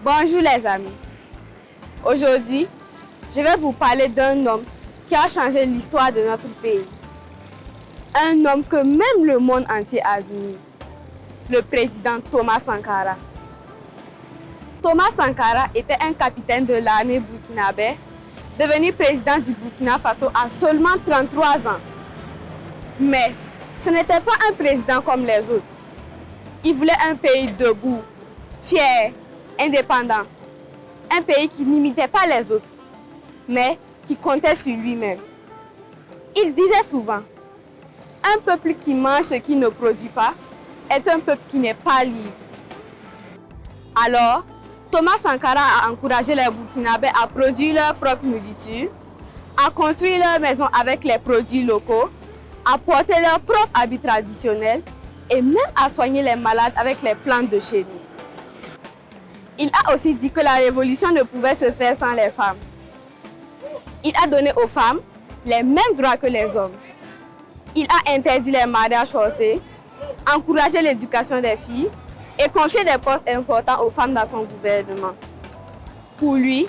Bonjour les amis. Aujourd'hui, je vais vous parler d'un homme qui a changé l'histoire de notre pays. Un homme que même le monde entier admire. Le président Thomas Sankara. Thomas Sankara était un capitaine de l'armée burkinabé, devenu président du Burkina Faso à seulement 33 ans. Mais ce n'était pas un président comme les autres. Il voulait un pays debout, fier, indépendant. Un pays qui n'imitait pas les autres, mais qui comptait sur lui-même. Il disait souvent, un peuple qui mange ce qu'il ne produit pas est un peuple qui n'est pas libre. Alors, Thomas Sankara a encouragé les Burkinabés à produire leur propre nourriture, à construire leurs maisons avec les produits locaux, à porter leurs propres habits traditionnels et même à soigner les malades avec les plantes de chez nous. Il a aussi dit que la révolution ne pouvait se faire sans les femmes. Il a donné aux femmes les mêmes droits que les hommes. Il a interdit les mariages forcés, encouragé l'éducation des filles et confié des postes importants aux femmes dans son gouvernement. Pour lui,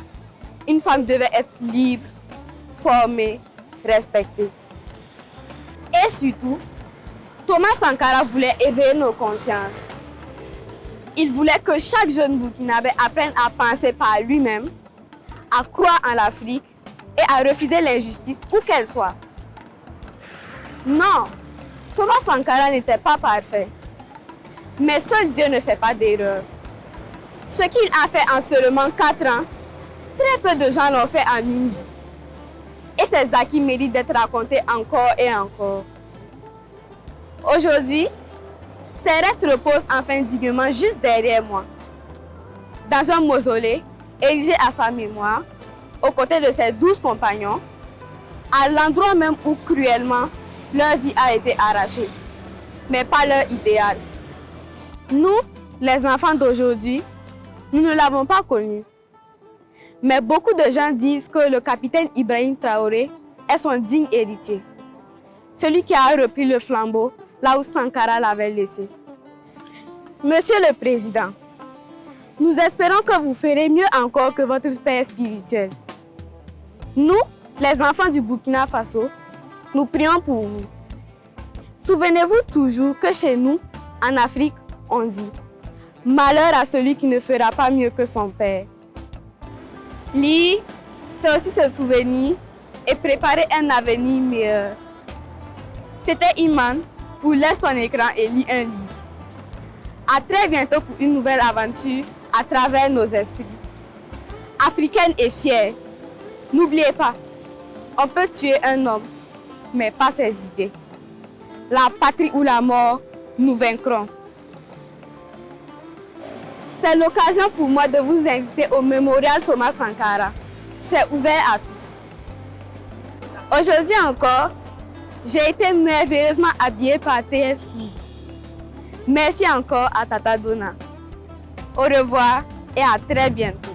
une femme devait être libre, formée, respectée. Et surtout, Thomas Sankara voulait éveiller nos consciences. Il voulait que chaque jeune Burkinabé apprenne à penser par lui-même, à croire en l'Afrique et à refuser l'injustice où qu'elle soit. Non, Thomas Sankara n'était pas parfait. Mais seul Dieu ne fait pas d'erreur. Ce qu'il a fait en seulement 4 ans, très peu de gens l'ont fait en une vie. Et ces acquis méritent d'être racontés encore et encore. Aujourd'hui, ses restes reposent enfin dignement juste derrière moi, dans un mausolée érigé à sa mémoire, aux côtés de ses 12 compagnons, à l'endroit même où cruellement leur vie a été arrachée, mais pas leur idéal. Nous, les enfants d'aujourd'hui, nous ne l'avons pas connu. Mais beaucoup de gens disent que le capitaine Ibrahim Traoré est son digne héritier, celui qui a repris le flambeau là où Sankara l'avait laissé. Monsieur le Président, nous espérons que vous ferez mieux encore que votre père spirituel. Nous, les enfants du Burkina Faso, nous prions pour vous. Souvenez-vous toujours que chez nous, en Afrique, on dit « Malheur à celui qui ne fera pas mieux que son père ». Lire, c'est aussi se souvenir et préparer un avenir meilleur. C'était Iman pour Laisse ton écran et lis un livre. À très bientôt pour une nouvelle aventure à travers nos esprits. Africaine et fière, n'oubliez pas, on peut tuer un homme, mais pas ses idées. La patrie ou la mort, nous vaincrons. C'est l'occasion pour moi de vous inviter au mémorial Thomas Sankara. C'est ouvert à tous. Aujourd'hui encore, j'ai été merveilleusement habillée par TS Kids. Merci encore à Tata Donna. Au revoir et à très bientôt.